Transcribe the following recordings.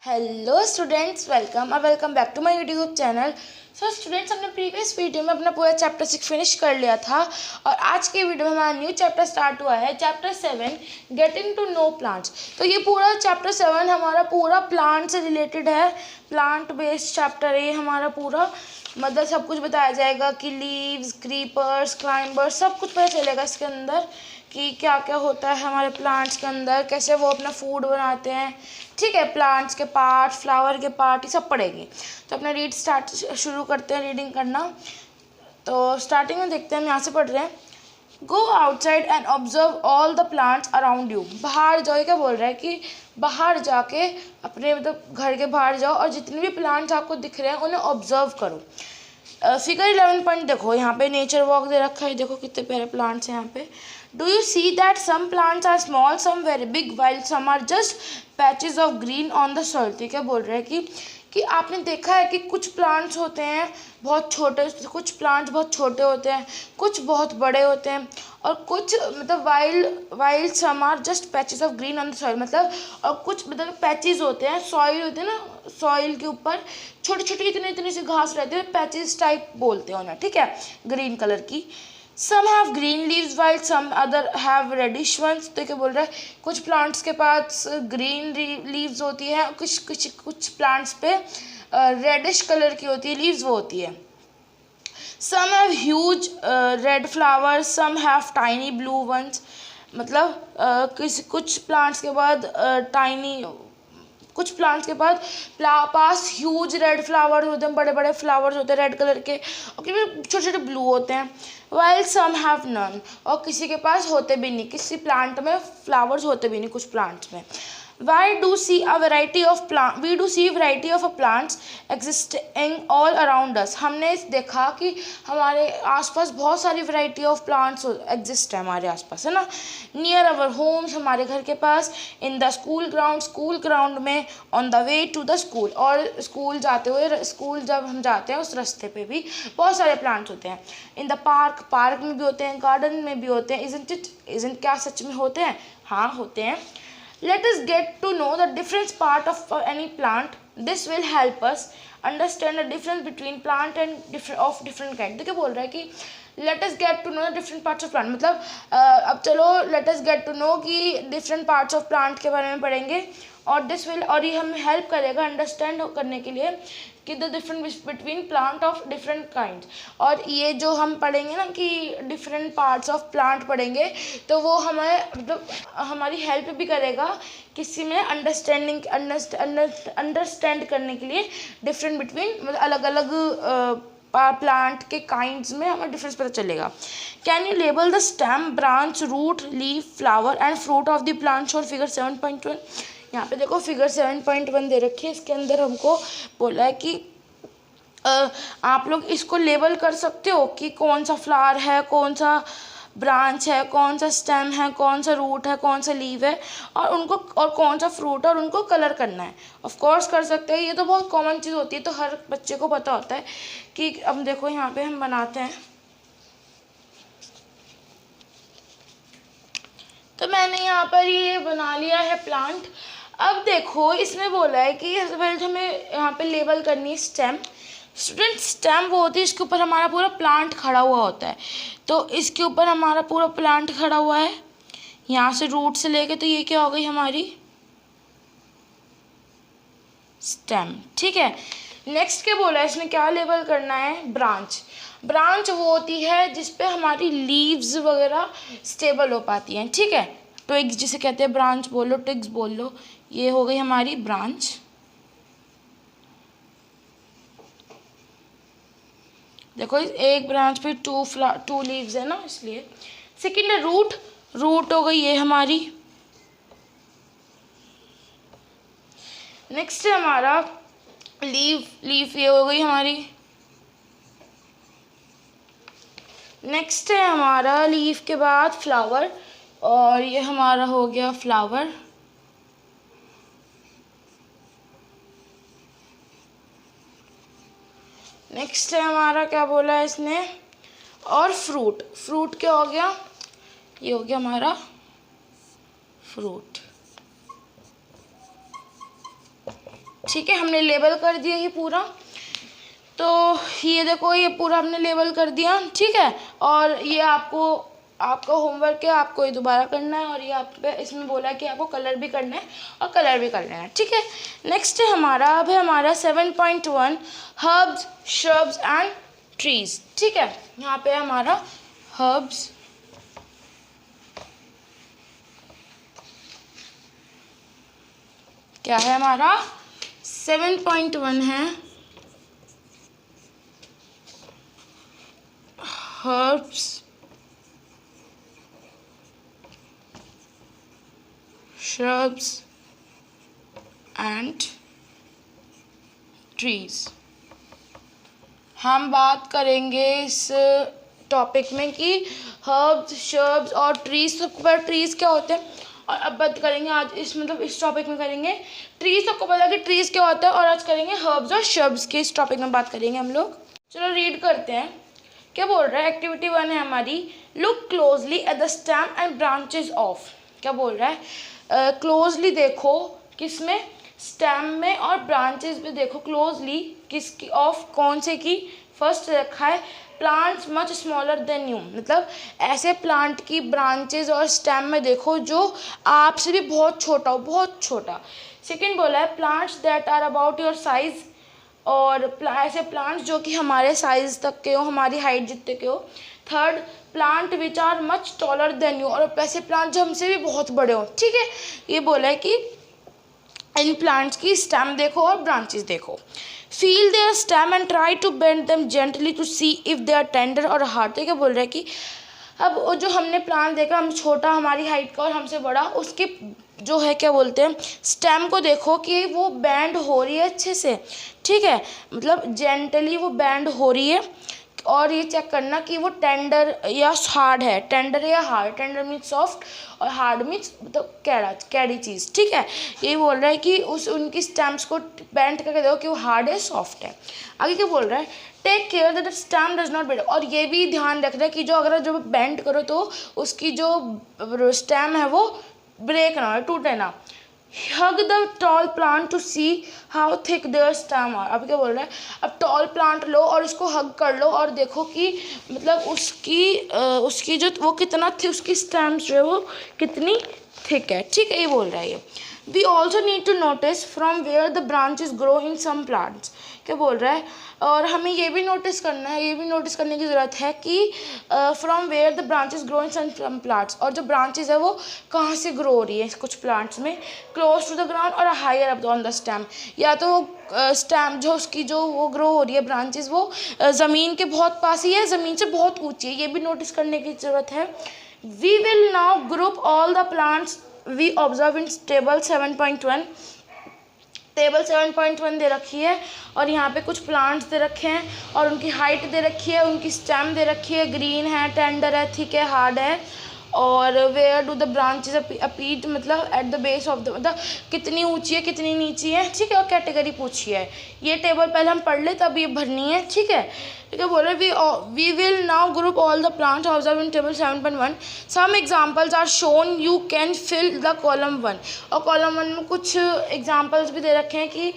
Hello students, welcome back to my YouTube channel. So students, हमने previous video में अपना पूरा चैप्टर 6 फिनिश कर लिया था और आज के वीडियो में हमारा न्यू चैप्टर स्टार्ट हुआ है, chapter 7 getting to know plants. तो ये पूरा चैप्टर 7 हमारा पूरा प्लांट से रिलेटेड है, प्लांट बेस्ड चैप्टर है ये हमारा पूरा। मतलब सब कुछ बताया जाएगा कि लीव्स, क्रीपर्स, क्लाइंबर्स, सब कुछ पता चलेगा इसके अंदर कि क्या क्या होता है हमारे प्लांट्स के अंदर, कैसे वो अपना फूड बनाते हैं। ठीक है, प्लांट्स के पार्ट, फ्लावर के पार्ट, ये सब पढ़ेंगे। तो अपना शुरू करते हैं रीडिंग करना। तो स्टार्टिंग में देखते हैं, हम यहाँ से पढ़ रहे हैं। Go outside and observe all the plants around you. बाहर जाओ, क्या बोल रहा है कि बाहर जाके अपने मतलब घर के बाहर जाओ और जितने भी प्लांट्स आपको दिख रहे हैं उन्हें ऑब्जर्व करो। फिगर 11 पॉइंट देखो, यहाँ पे नेचर वॉक दे रखा है, देखो कितने प्यारे प्लांट्स हैं यहाँ पे। Do you see that some plants are small, some very big, while some are just patches of green on the soil. तो क्या बोल रहे हैं कि आपने देखा है कि कुछ प्लांट्स होते हैं बहुत छोटे, कुछ प्लांट्स बहुत छोटे होते हैं, कुछ बहुत बड़े होते हैं, और कुछ मतलब wild some are just patches of green on the soil. मतलब और कुछ मतलब पैचेस होते हैं, सॉइल होते हैं ना, सॉइल के ऊपर छोटी छोटी इतनी इतनी सी घास रहती है, पैचेस टाइप बोलते हैं उन्हें। ठीक है, ग्रीन कलर की। Some have green leaves while some other have reddish ones. तो क्या बोल रहा है, कुछ प्लांट्स के पास ग्रीन लीव्स होती है, कुछ प्लांट्स पे रेडिश कलर की होती है लीव्स, वो होती है। Some have huge red flowers, some have tiny blue ones. मतलब कुछ प्लांट्स के बाद कुछ प्लांट्स के पास ह्यूज रेड फ्लावर्स होते हैं, बड़े बड़े फ्लावर्स होते हैं रेड कलर के, और छोटे छोटे ब्लू होते हैं। वाइल सम हैव नन, और किसी के पास होते भी नहीं, किसी प्लांट में फ्लावर्स होते भी नहीं कुछ प्लांट्स में। We do see variety of plants existing all around us. हमने देखा कि हमारे आसपास बहुत सारी वैरायटी ऑफ प्लांट्स एग्जिस्ट है हमारे आसपास, है ना। नियर अवर होम्स, हमारे घर के पास। इन द स्कूल ग्राउंड में। On the way to the school, और स्कूल जाते हुए, स्कूल जब हम जाते हैं उस रास्ते पे भी बहुत सारे प्लांट्स होते हैं। इन द पार्क में भी होते हैं, गार्डन में भी होते हैं। isn't क्या सच में होते हैं? हाँ, होते हैं। Let us get to know the different part of any plant. This will help us understand the difference between plant and different kind. देखिए बोल रहा है कि let us get to know the different parts of plant। मतलब अब चलो let us get to know कि different parts of plant के बारे में पढ़ेंगे, और ये हमें हेल्प करेगा अंडरस्टैंड करने के लिए कि the difference between plant of different kind. और ये जो हम पढ़ेंगे ना कि डिफरेंट पार्ट्स ऑफ प्लांट पढ़ेंगे, तो वो हमें मतलब हमारी हेल्प भी करेगा किसी में अंडरस्टैंड करने के लिए डिफरेंट बिटवीन, मतलब अलग अलग प्लांट के काइंड्स में हमें डिफरेंस पता चलेगा। Can you label the stem, branch, root, leaf, flower and fruit of the plant और फिगर 7.1। यहाँ पे देखो फिगर 7.1 दे रखी है, इसके अंदर हमको बोला है कि आप लोग इसको लेबल कर सकते हो कि कौन सा फ्लावर है, कौन सा ब्रांच है, कौन सा स्टेम है, कौन सा रूट है, कौन सा लीव है, और कौन सा फ्रूट है, और उनको कलर करना है। ऑफ कोर्स कर सकते हैं, ये तो बहुत कॉमन चीज़ होती है, तो हर बच्चे को पता होता है कि अब देखो यहाँ पे हम बनाते हैं। तो मैंने यहाँ पर ये बना लिया है प्लांट। अब देखो इसमें बोला है कि सबसे पहले हमें यहाँ पे लेबल करनी है स्टेम। स्टूडेंट, स्टेम वो होती है इसके ऊपर हमारा पूरा प्लांट खड़ा हुआ होता है। तो इसके ऊपर हमारा पूरा प्लांट खड़ा हुआ है, यहाँ से रूट से लेके, तो ये क्या हो गई हमारी स्टेम। ठीक है, नेक्स्ट क्या बोला है इसमें, क्या लेबल करना है, ब्रांच। ब्रांच वो होती है जिसपे हमारी लीव्स वगैरह स्टेबल हो पाती हैं। ठीक है, ट्विग्स जिसे कहते हैं, ब्रांच बोल लो, ट्विग्स बोल लो, ये हो गई हमारी ब्रांच। देखो एक ब्रांच पे टू लीव्स है ना, इसलिए। सेकंड है रूट। रूट हो गई ये हमारी। नेक्स्ट है हमारा लीफ ये हो गई हमारी। नेक्स्ट है हमारा लीफ के बाद फ्लावर, और ये हमारा हो गया फ्लावर। नेक्स्ट है हमारा, क्या बोला है इसने, और फ्रूट। फ्रूट क्या हो गया, ये हो गया हमारा फ्रूट। ठीक है, हमने लेबल कर दिया ये पूरा। तो ये देखो, ये पूरा हमने लेबल कर दिया, ठीक है। और ये आपका होमवर्क है, आपको ये दोबारा करना है। और ये आप पे इसमें बोला है कि आपको कलर भी करना है और कलर भी करना है, ठीक है। नेक्स्ट है हमारा, अब है हमारा 7.1 हर्ब्स, श्रब्स एंड ट्रीज, ठीक है। यहाँ पे हमारा हर्ब्स, क्या है हमारा 7.1 है हर्ब्स, shrubs and trees। हम बात करेंगे इस टॉपिक में कि हर्ब्स, श्रब्स और ट्रीज। तो पर ट्रीज क्या होते हैं, और अब बात करेंगे आज इस टॉपिक में करेंगे ट्रीज। सबको पता है कि ट्रीज क्या होता है, और आज करेंगे हर्ब्स और श्रब्स के इस टॉपिक में बात करेंगे हम लोग। चलो रीड करते हैं, क्या बोल रहा है। एक्टिविटी 1 है हमारी, look closely at the stem and branches of. क्या बोल रहा है, क्लोजली देखो, किसमें, स्टेम में, और ब्रांचेस में देखो क्लोजली, किसकी, ऑफ कौन से की। फर्स्ट रखा है plants much smaller than you, मतलब ऐसे प्लांट की ब्रांचेस और स्टेम में देखो जो आपसे भी बहुत छोटा हो, बहुत छोटा। सेकंड बोला है plants that are about your size, और ऐसे प्लांट्स जो कि हमारे साइज तक के हो, हमारी हाइट जितने के हो। Third plant which are much taller than you, और ऐसे प्लांट जो हमसे भी बहुत बड़े हो, ठीक है। ये बोला है कि इन प्लांट्स की स्टेम देखो और ब्रांचेस देखो। Feel their stem and try to bend them gently to see if they are tender और हार्ड। तो क्या बोल रहा है कि अब वो जो हमने प्लांट देखा, हम छोटा हमारी हाइट का और हमसे बड़ा, उसके जो है क्या बोलते हैं, स्टेम को देखो कि वो बैंड हो रही है अच्छे से, ठीक है, मतलब जेंटली वो बैंड हो रही है। और ये चेक करना कि वो टेंडर या हार्ड है, टेंडर या हार्ड। टेंडर मीन्स सॉफ्ट और हार्ड मीन्स मतलब कैड़ी चीज़, ठीक है। ये बोल रहा है कि उनकी स्टेम्स को बैंड करके देखो कि वो हार्ड है, सॉफ्ट है। आगे क्या बोल रहा है, take care that the stem does not break. और ये भी ध्यान रखना है कि जो अगर जो बैंड करो तो उसकी जो स्टेम है वो ब्रेक ना हो, टूटे ना। Hug the tall plant to see how thick their stem are. अब क्या बोल रहा है, अब टॉल प्लांट लो और इसको हग कर लो और देखो कि मतलब उसकी जो वो कितना थी, उसकी स्टेम्स जो है वो कितनी थिक है, ठीक है। ये बोल रहा है ये। We also need to notice from where the branches grow in some plants. क्या बोल रहा है, और हमें ये भी नोटिस करना है, ये भी नोटिस करने की ज़रूरत है कि from where the branches grow in some plants, और जो ब्रांचेस है वो कहाँ से ग्रो हो रही है कुछ प्लांट्स में। क्लोज टू द ग्राउंड और higher up on the stem, या तो स्टेम जो उसकी जो वो ग्रो हो रही है ब्रांचेस वो ज़मीन के बहुत पास ही है, ज़मीन से बहुत ऊँची है, ये भी नोटिस करने की ज़रूरत है। We will now group all the plants we observe in table 7.1। Table 7.1 दे रखी है और यहाँ पे कुछ प्लांट्स दे रखे हैं और उनकी हाइट दे रखी है, उनकी स्टेम दे रखी है, ग्रीन है, टेंडर है, थिक है, हार्ड है। और where do the branches appear, मतलब at the base of the, मतलब कितनी ऊंची है कितनी नीची है, ठीक है। और कैटेगरी पूछी है, ये टेबल पहले हम पढ़ ले तब ये भरनी है, ठीक है। ठीक है, बोल रहे we will now group all the plants observe in table 7.1। Some examples are shown, you can fill the column 1। और कॉलम 1 में कुछ एग्जाम्पल्स भी दे रखे हैं कि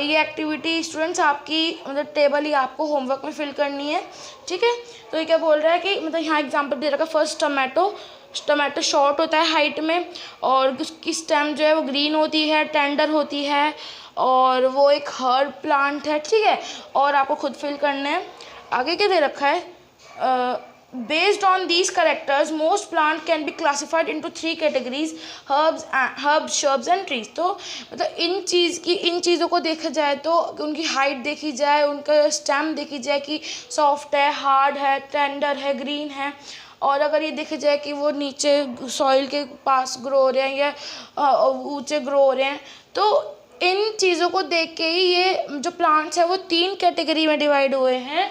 ये एक्टिविटी स्टूडेंट्स आपकी मतलब टेबल ही आपको होमवर्क में फिल करनी है, ठीक है। तो ये क्या बोल रहा है कि मतलब यहाँ एग्जाम्पल दे रखा है। फर्स्ट टमाटो शॉर्ट होता है हाइट में और उसकी स्टेम जो है वो ग्रीन होती है, टेंडर होती है और वो एक हर्ब प्लांट है, ठीक है। और आपको खुद फिल करना है। आगे क्या दे रखा है, based on these characters most plant can be classified into 3 categories, herbs, shrubs and trees. तो मतलब इन चीज़ों को देखा जाए तो उनकी हाइट देखी जाए, उनका स्टेम देखी जाए कि सॉफ्ट है, हार्ड है, टेंडर है, ग्रीन है। और अगर ये देखा जाए कि वो नीचे सॉइल के पास ग्रो हो रहे हैं या ऊंचे ग्रो हो रहे हैं, तो इन चीज़ों को देख के ही ये जो प्लांट्स हैं वो 3 कैटेगरी में डिवाइड हुए हैं,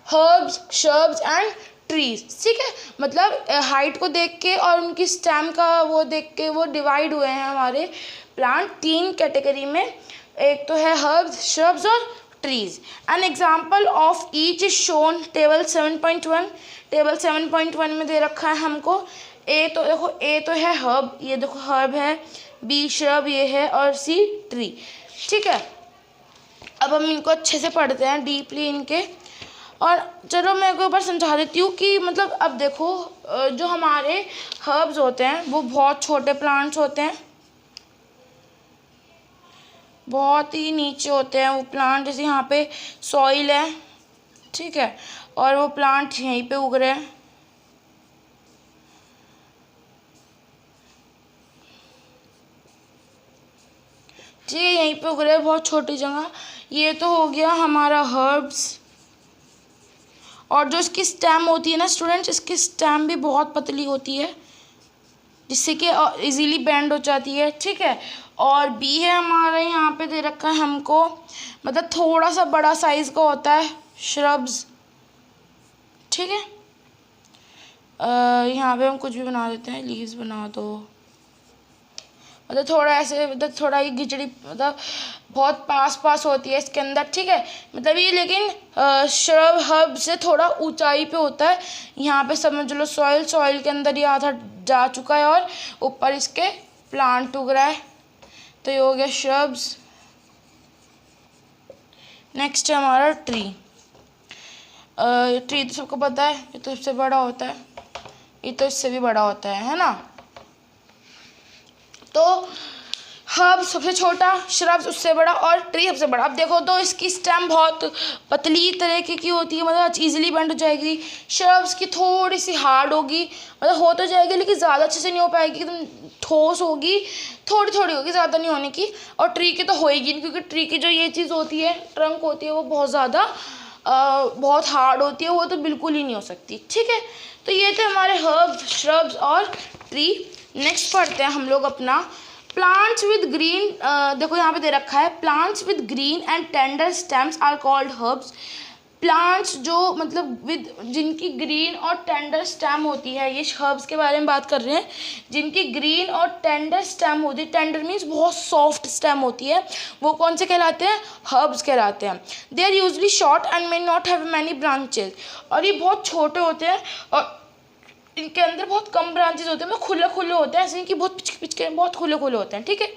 हर्ब्स, श्रब्स एंड ट्रीज, ठीक है। मतलब हाइट को देख के और उनकी स्टेम का वो देख के वो डिवाइड हुए हैं हमारे प्लांट 3 कैटेगरी में। एक तो है हर्ब्स, श्रब्स और trees. An example of each is shown table 7.1। Table 7.1 में दे रखा है हमको। ए तो है हर्ब, ये देखो हर्ब है, बी श्रब ये है और सी ट्री। ठीक है, अब हम इनको अच्छे से पढ़ते हैं डीपली इनके। और चलो मैं एक बार समझा देती हूँ कि मतलब अब देखो जो हमारे हर्ब्स होते हैं वो बहुत छोटे प्लांट्स होते हैं, बहुत ही नीचे होते हैं वो प्लांट। जैसे यहाँ पे सॉइल है, ठीक है, और वो प्लांट यहीं पे उग रहे हैं। ठीक है, यहीं पे उग रहे हैं, बहुत छोटी जगह। ये तो हो गया हमारा हर्ब्स। और जो इसकी स्टेम होती है ना स्टूडेंट्स, इसकी स्टेम भी बहुत पतली होती है जिससे कि इजीली बेंड हो जाती है। ठीक है, और बी है हमारा, यहाँ पे दे रखा है हमको, मतलब थोड़ा सा बड़ा साइज का होता है श्रब्स। ठीक है, यहाँ पे हम कुछ भी बना देते हैं, लीव्स बना दो, मतलब थोड़ा ऐसे, मतलब थोड़ा ही खिचड़ी, मतलब बहुत पास पास होती है इसके अंदर। ठीक है, मतलब ये लेकिन श्रब हर्ब से थोड़ा ऊंचाई पे होता है। यहाँ पे समझ लो सॉइल के अंदर ये आधा जा चुका है और ऊपर इसके प्लांट उग रहा है। तो ये हो गया श्रब्स। नेक्स्ट है हमारा ट्री। ट्री तो सबको पता है, ये तो इससे बड़ा होता है, ये तो इससे भी बड़ा होता है ना। तो हर्ब सबसे छोटा, श्रब्स उससे बड़ा और ट्री सबसे बड़ा। अब देखो तो इसकी स्टेम बहुत पतली तरीके की होती है, मतलब इजीली बेंड हो जाएगी। श्रब्स की थोड़ी सी हार्ड होगी, मतलब हो तो जाएगी लेकिन ज़्यादा अच्छे से नहीं हो पाएगी, एकदम ठोस होगी, थोड़ी थोड़ी होगी, ज़्यादा नहीं होने की। और ट्री की तो होएगी नहीं, क्योंकि ट्री की जो ये चीज़ होती है, ट्रंक होती है, वो बहुत ज़्यादा बहुत हार्ड होती है, वो तो बिल्कुल ही नहीं हो सकती। ठीक है, तो ये थे हमारे हर्ब्स, श्रब्स और ट्री। नेक्स्ट पढ़ते हैं हम लोग अपना प्लांट्स विद ग्रीन। देखो यहाँ पे दे रखा है plants with green and tender stems are called herbs. Plants जो मतलब विद जिनकी ग्रीन और टेंडर स्टेम होती है, ये हर्ब्स के बारे में बात कर रहे हैं, जिनकी ग्रीन और टेंडर स्टेम होती है। टेंडर मीन्स बहुत सॉफ्ट स्टेम होती है, वो कौन से कहलाते हैं? हर्ब्स कहलाते हैं। They are usually short and may not have many branches. और ये बहुत छोटे होते हैं और इनके अंदर बहुत कम ब्रांचेस होते हैं, मतलब खुले खुले होते हैं, ऐसे कि बहुत पिचके बहुत खुले खुले होते हैं। ठीक है,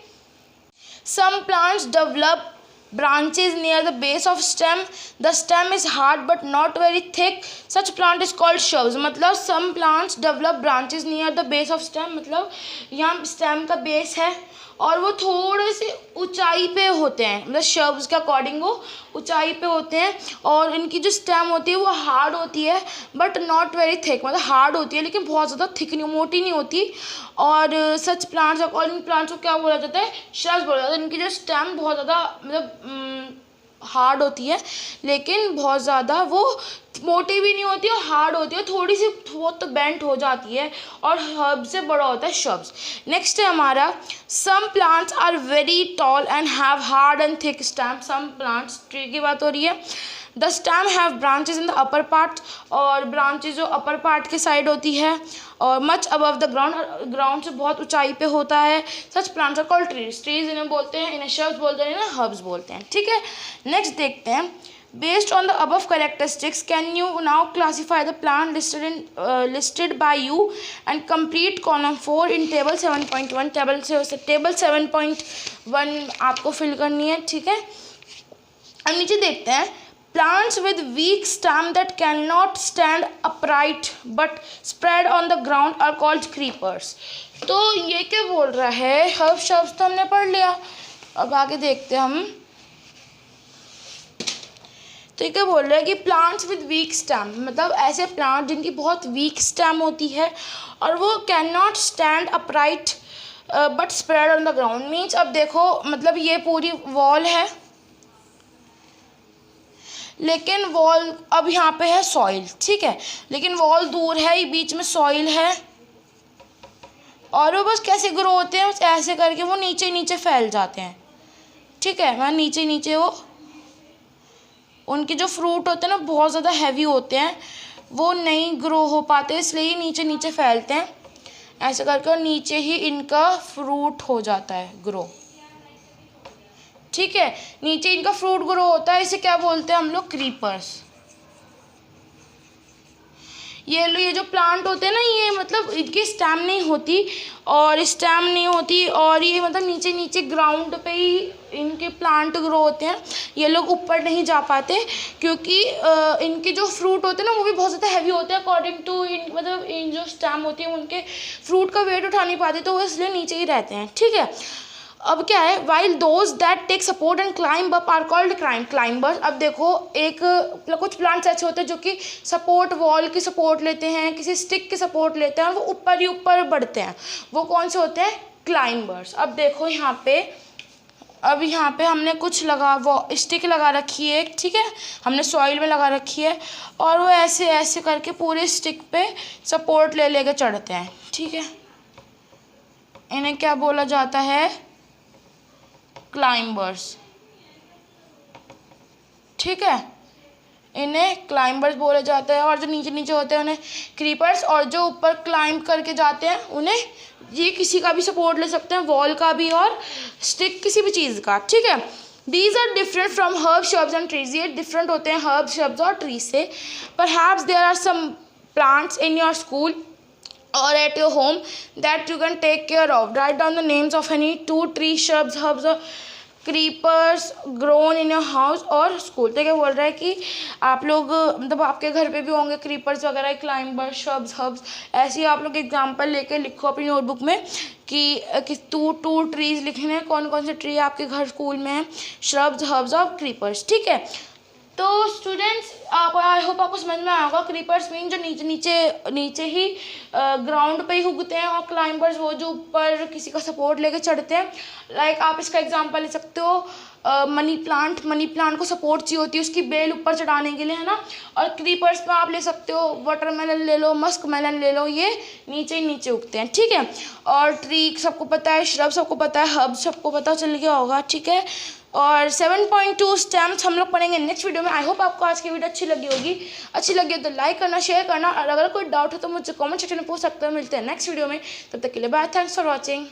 some plants develop branches near the base of stem. The stem is hard but not very thick. Such plant is called shrubs. मतलब some plants develop branches near the base of stem, मतलब यहाँ stem का base है और वो थोड़े से ऊंचाई पे होते हैं, मतलब shrubs के अकॉर्डिंग वो ऊंचाई पे होते हैं। और इनकी जो स्टेम होती है वो हार्ड होती है बट नॉट वेरी थिक, मतलब हार्ड होती है लेकिन बहुत ज़्यादा थिक नहीं, मोटी नहीं होती। और सच प्लांट्स, और इन प्लांट्स को क्या बोला जाता है? श्रब्स बोला जाता है। इनकी जो स्टेम बहुत ज़्यादा मतलब हार्ड होती है लेकिन बहुत ज़्यादा वो मोटी भी नहीं होती और हार्ड होती है, थोड़ी सी बहुत तो बेंट हो जाती है और हर्ब से बड़ा होता है श्रब्स। नेक्स्ट है हमारा some plants are very tall and have hard and thick stem. Some plants, tree की बात हो रही है। The stem have branches in the upper part, और ब्रांचेज जो अपर पार्ट के साइड होती है और much above the ground, ground से बहुत ऊंचाई पे होता है। Such plants are called trees. Trees इन्हें बोलते हैं, इन्हें श्रब्स बोलते हैं, इन्हें हर्ब्स बोलते हैं। ठीक है, नेक्स्ट देखते हैं Based on the above characteristics, can you now classify the plant listed by you and complete column 4 in table 7.1. Table 7.1 आपको फिल करनी है। ठीक है, अब नीचे देखते हैं plants with weak stem that cannot stand upright but spread on the ground are called creepers. तो ये क्या बोल रहा है? हर्ब शब्द तो हमने पढ़ लिया, अब आगे देखते हैं हम। तो क्या बोल रहा है कि प्लांट्स विद वीक स्टेम, मतलब ऐसे प्लांट जिनकी बहुत वीक स्टेम होती है और वो can not stand upright but spread on the ground. Means अब देखो, मतलब ये पूरी वॉल है लेकिन वॉल अब यहाँ पे है सॉइल, ठीक है, लेकिन वॉल दूर है, ये बीच में सॉइल है और वो बस कैसे ग्रो होते हैं, बस ऐसे करके वो नीचे नीचे फैल जाते हैं। ठीक है, मैं नीचे नीचे वो उनके जो फ्रूट होते हैं ना बहुत ज़्यादा हैवी होते हैं, वो नहीं ग्रो हो पाते, इसलिए ही नीचे नीचे फैलते हैं ऐसे करके और नीचे ही इनका फ्रूट हो जाता है ग्रो। ठीक है, नीचे इनका फ्रूट ग्रो होता है, इसे क्या बोलते हैं हम लोग? क्रीपर्स। ये जो प्लांट होते हैं ना, ये मतलब इनकी स्टेम नहीं होती और ये मतलब नीचे नीचे ग्राउंड पे ही इनके प्लांट ग्रो होते हैं। ये लोग ऊपर नहीं जा पाते क्योंकि इनके जो फ्रूट होते हैं ना वो भी बहुत ज़्यादा हैवी होते हैं अकॉर्डिंग टू मतलब इन जो स्टेम होती है उनके फ्रूट का वेट उठा नहीं पाते, तो वो इसलिए नीचे ही रहते हैं। ठीक है, अब क्या है, while those that take support and climb up are called climbers. अब देखो कुछ प्लांट्स ऐसे होते हैं जो कि सपोर्ट वॉल की सपोर्ट लेते हैं, किसी स्टिक की सपोर्ट लेते हैं और वो ऊपर ही ऊपर बढ़ते हैं, वो कौन से होते हैं? क्लाइंबर्स। अब देखो यहाँ पे हमने कुछ वो स्टिक लगा रखी है, ठीक है, हमने सॉइल में लगा रखी है और वो ऐसे ऐसे करके पूरे स्टिक पे सपोर्ट ले लेके चढ़ते हैं। ठीक है, इन्हें क्या बोला जाता है? क्लाइंबर्स। ठीक है, इन्हें क्लाइंबर्स बोला जाता है। और जो नीचे नीचे होते हैं उन्हें क्रीपर्स, और जो ऊपर क्लाइंब करके जाते हैं उन्हें ये किसी का भी सपोर्ट ले सकते हैं, वॉल का भी और स्टिक किसी भी चीज़ का। ठीक है, these are different from herb shrubs and trees. ये डिफरेंट होते हैं हर्ब श्रब्स और ट्रीज से। Perhaps there are some plants in your school or at your home that you can take care of. Write down the names of any 2 trees, shrubs, herbs or creepers grown in your house or school। तो क्या बोल रहा है कि आप लोग मतलब आपके घर पे भी होंगे क्रीपर्स वगैरह, क्लाइंबर्स, श्रब्स, हर्ब्स, ऐसे ही आप लोग एग्जाम्पल लेके लिखो अपनी नोटबुक में कि टू ट्रीज लिखने हैं, कौन कौन से ट्री आपके घर स्कूल में है, श्रब्स, हर्ब्स और क्रीपर्स। ठीक है, तो स्टूडेंट्स आई होप आपको समझ में आया होगा। क्रीपर्स मीन जो नीचे ही ग्राउंड पे ही उगते हैं, और क्लाइंबर्स वो जो ऊपर किसी का सपोर्ट लेके चढ़ते हैं। लाइक आप इसका एग्जांपल ले सकते हो मनी प्लांट को सपोर्ट चाहिए होती है उसकी बेल ऊपर चढ़ाने के लिए, है ना। और क्रीपर्स में आप ले सकते हो वाटरमेलन ले लो, मस्क मेलन ले लो, ये नीचे ही नीचे उगते हैं। ठीक है, और ट्री सबको पता है, श्रब सबको पता है, हर्ब सबको पता चल गया होगा। ठीक है, और 7.2 स्टेम्स हम लोग पढ़ेंगे नेक्स्ट वीडियो में। आई होप आपको आज की वीडियो अच्छी लगी होगी। अच्छी लगी हो तो लाइक करना, शेयर करना, और अगर कोई डाउट हो तो मुझे कमेंट सेक्शन में पूछ सकते हो। मिलते हैं नेक्स्ट वीडियो में, तब तक के लिए बाय, थैंक्स फॉर वॉचिंग।